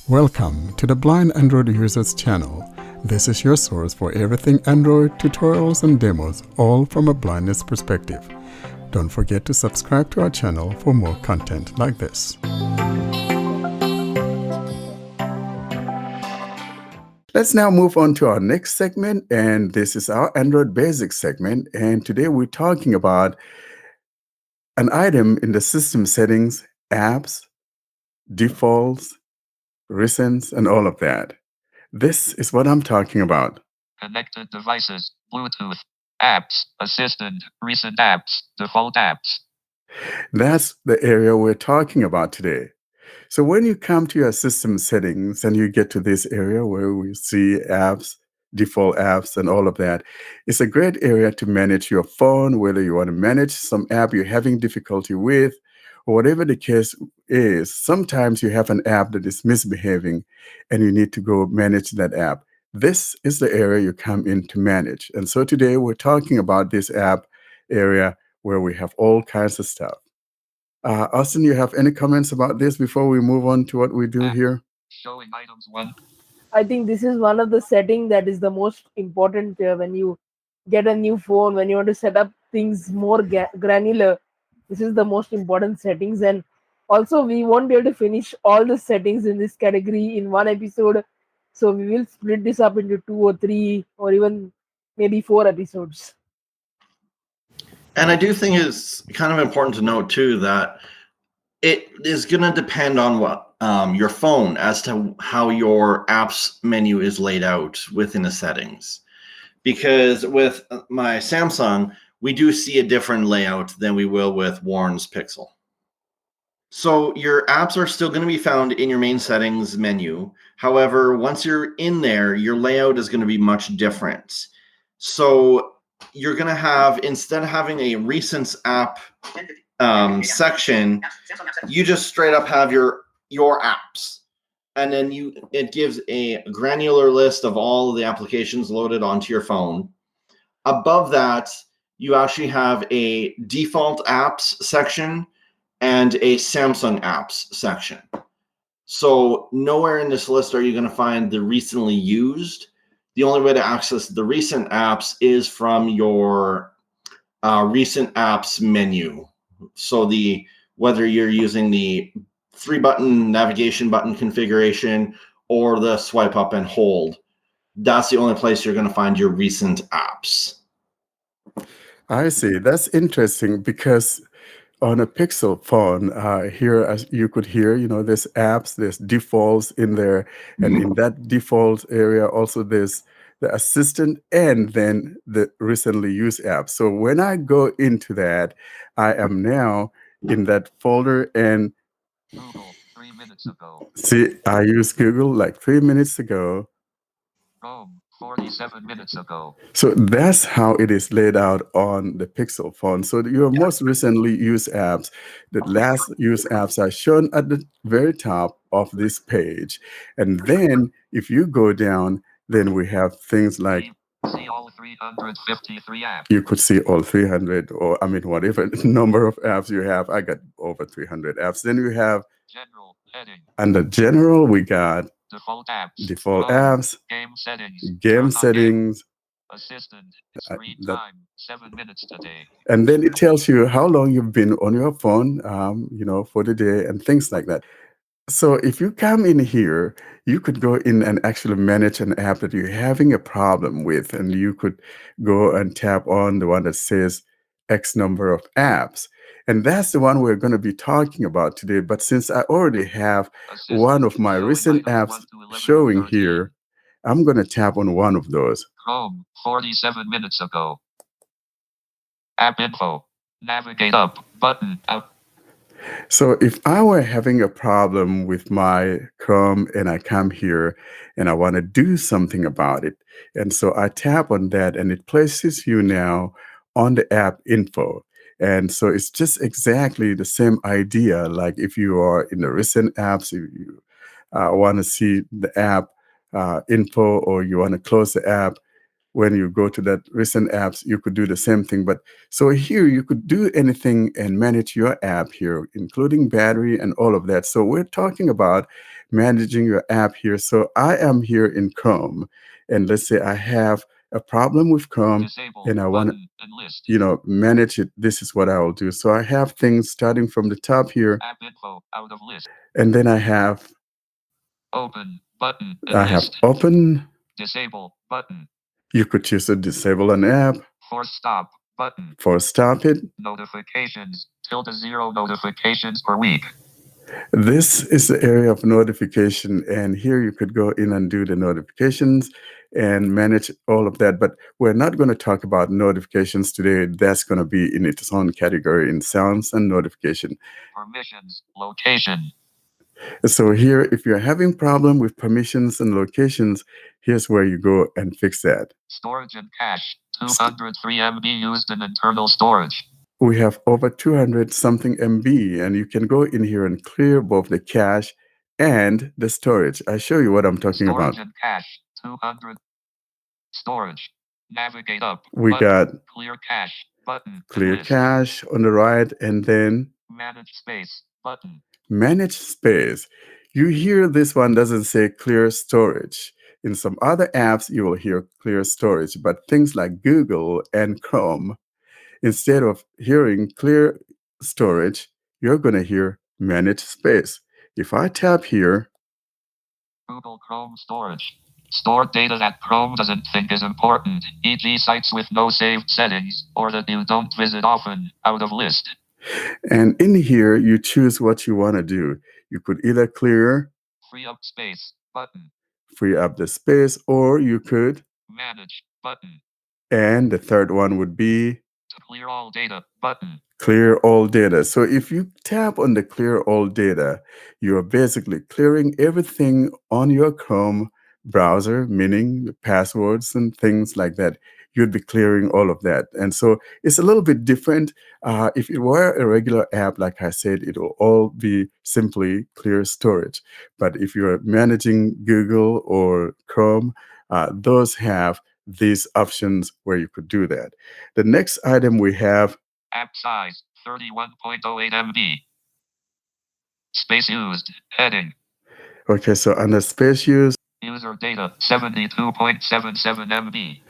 Welcome to the Blind Android Users channel. This is your source for everything Android, tutorials and demos, all from a blindness perspective. Don't forget to subscribe to our channel for more content like this. Let's now move on to our next segment, and this is our Android Basics segment. And today we're talking about an item in the system settings, apps, defaults, recents, and all of that. This is what I'm talking about. Connected devices, Bluetooth, apps, assistant, recent apps, default apps. That's the area we're talking about today. So when you come to your system settings and you get to this area where we see apps, default apps, and all of that, it's a great area to manage your phone, whether you want to manage some app you're having difficulty with, or whatever the case is. Sometimes you have an app that is misbehaving and you need to go manage that app. This is the area you come in to manage. And so today we're talking about this app area where we have all kinds of stuff. Austin, you have any comments about this before we move on to what we do here? Showing items 1. I think this is one of the setting that is the most important when you get a new phone, when you want to set up things more granular. This is the most important settings, and also we won't be able to finish all the settings in this category in one episode. So we will split this up into 2 or 3 or even maybe 4 episodes. And I do think it's kind of important to note too that it is going to depend on what your phone as to how your apps menu is laid out within the settings. Because with my Samsung, we do see a different layout than we will with Warren's Pixel. So your apps are still going to be found in your main settings menu. However, once you're in there, your layout is going to be much different. So you're going to have, instead of having a recent app section, you just straight up have your apps, and then it gives a granular list of all of the applications loaded onto your phone. Above that, you actually have a default apps section and a Samsung apps section. So nowhere in this list are you going to find the recently used. The only way to access the recent apps is from your recent apps menu. So whether you're using the 3-button navigation button configuration or the swipe up and hold, that's the only place you're going to find your recent apps. I see. That's interesting because on a Pixel phone, here, as you could hear, there's apps, there's defaults in there. And in that default area, also there's the assistant and then the recently used apps. So when I go into that, I am now in that folder, and Google, 3 minutes ago. see, I used Google like 3 minutes ago. Chrome, 47 minutes ago. So that's how it is laid out on the Pixel phone. So your most recently used apps, the last used apps are shown at the very top of this page. And then if you go down, then we have things like, see all 353 apps. You could see all 300, or whatever number of apps you have. I got over 300 apps. Then we have general heading. Under general, we got default apps, game settings, assistant, screen time, 7 minutes today. And then it tells you how long you've been on your phone, for the day and things like that. So if you come in here, you could go in and actually manage an app that you're having a problem with, and you could go and tap on the one that says X number of apps. And that's the one we're going to be talking about today. But since I already have one of my recent apps showing here, I'm going to tap on one of those. Chrome, 47 minutes ago. App info. Navigate up. Button up. So if I were having a problem with my Chrome and I come here and I want to do something about it, and so I tap on that and it places you now on the app info. And so it's just exactly the same idea. Like if you are in the recent apps, if you want to see the app info, or you want to close the app, when you go to that recent apps, you could do the same thing. But so here you could do anything and manage your app here, including battery and all of that. So we're talking about managing your app here. So I am here in Chrome, and let's say I have a problem with Chrome Disable and I want to, button and list. manage it. This is what I will do. So I have things starting from the top here, App info out of list. and then I have Open button and list. open. Disable button. You could choose to disable an app, Force stop button. for stop it. Notifications. -0 notifications per week. This is the area of notification, and here you could go in and do the notifications and manage all of that. But we're not going to talk about notifications today. That's going to be in its own category in sounds and notification. Permissions. Location. So here, if you're having problem with permissions and locations, here's where you go and fix that. Storage and cache. 203 MB used in internal storage. We have over 200 something MB, and you can go in here and clear both the cache and the storage. I show you what I'm talking Storage about. and cache. 200. Storage. Navigate up. We button. got Clear cache button. clear List. cache on the right, and then Manage space button. manage space. You hear this one doesn't say clear storage. In some other apps, you will hear clear storage, but things like Google and Chrome, instead of hearing clear storage, you're going to hear manage space. If I tap here, Google Chrome storage. Store data that Chrome doesn't think is important, e.g. sites with no saved settings, or that you don't visit often, out of list. and in here, you choose what you want to do. You could either clear, Free up space button. free up the space, or you could, Manage button. and the third one would be To clear all data button. clear all data. So if you tap on the clear all data, you're basically clearing everything on your Chrome browser, meaning the passwords and things like that. You'd be clearing all of that. And so it's a little bit different. If it were a regular app, like I said, it will all be simply clear storage. But if you're managing Google or Chrome, those have these options where you could do that. The next item we have, App size 31.08 MB. Space used. Heading. okay, so under space use, User data 72.77 MB.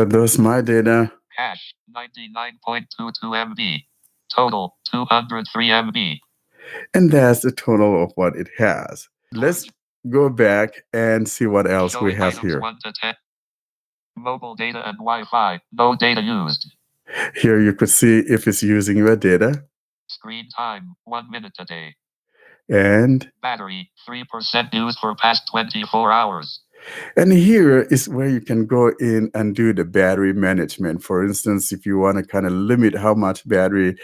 those my data, Cache 99.22 MB. Total 203 MB. and that's the total of what it has. Let's go back and see what else we Showing have items here. 1 to 10. Mobile data and Wi-Fi. No data used. Here you could see if it's using your data, Screen time 1 minute a day. and Battery 3% used for past 24 hours. here is where you can go in and do the battery management. For instance, if you want to kind of limit how much battery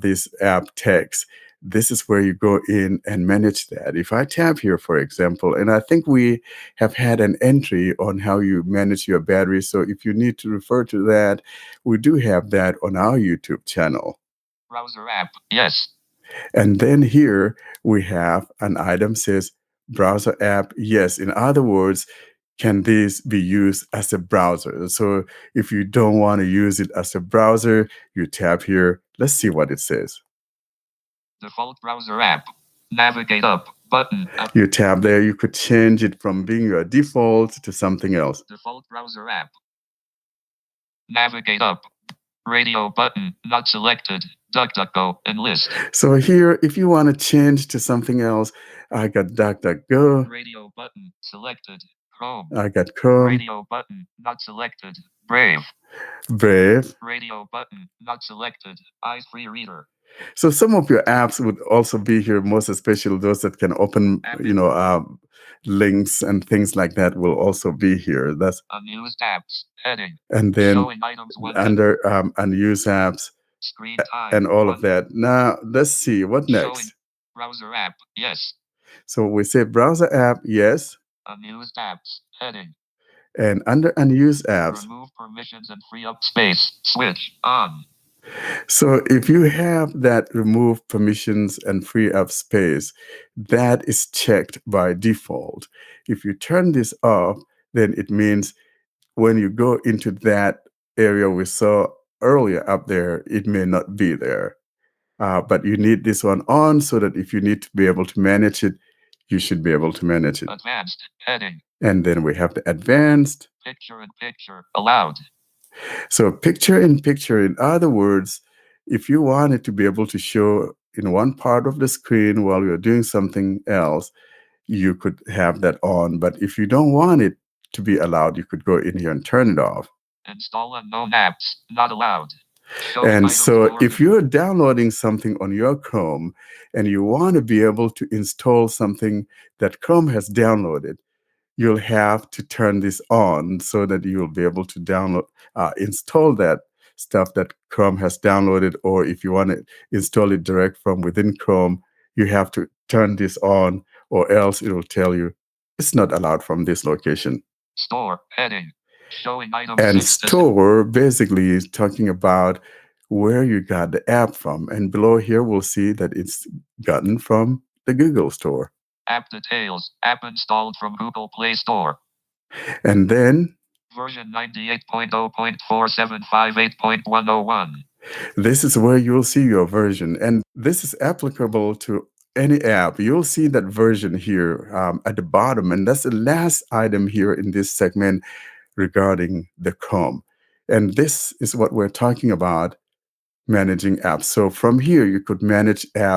this app takes, this is where you go in and manage that. If I tap here, for example, and I think we have had an entry on how you manage your battery. So if you need to refer to that, we do have that on our YouTube channel. Browser app. Yes. And then here we have an item says browser app. Yes. In other words, can this be used as a browser? So if you don't want to use it as a browser, you tap here. Let's see what it says. Default browser app. Navigate up button. App. You tap there, you could change it from being your default to something else. Default browser app. Navigate up. Radio button. Not selected. DuckDuckGo and list. So here, if you want to change to something else, I got DuckDuckGo. Radio button. Selected. Chrome. I got Chrome. Radio button. Not selected. Brave. Brave. Radio button. Not selected. Eyes free reader. So some of your apps would also be here, most especially those that can open, links and things like that will also be here. That's unused apps heading. And then showing items under unused apps screen time and all of that. Now let's see what next. Showing browser app. Yes. So we say browser app. Yes. Unused apps heading. And under unused apps, remove permissions and free up space. Switch on. So if you have that remove permissions and free up space, that is checked by default. If you turn this off, then it means when you go into that area we saw earlier up there, it may not be there. But you need this one on so that if you need to be able to manage it, you should be able to manage it. Advanced heading. And then we have the advanced. Picture in picture allowed. So picture in picture, in other words, if you wanted to be able to show in one part of the screen while you're doing something else, you could have that on. But if you don't want it to be allowed, you could go in here and turn it off. Install unknown apps not allowed. Show And items so or- if you're downloading something on your Chrome and you want to be able to install something that Chrome has downloaded, you'll have to turn this on so that you'll be able to install that stuff that Chrome has downloaded. Or if you want to install it direct from within Chrome, you have to turn this on, or else it will tell you it's not allowed from this location. Store heading. Showing items. And store basically is talking about where you got the app from. And below here, we'll see that it's gotten from the Google Store. App details. App installed from Google Play Store. And then version 98.0.4758.101. This is where you'll see your version. And this is applicable to any app. You'll see that version here at the bottom. And that's the last item here in this segment regarding the Chrome. And this is what we're talking about, managing apps. So from here, you could manage apps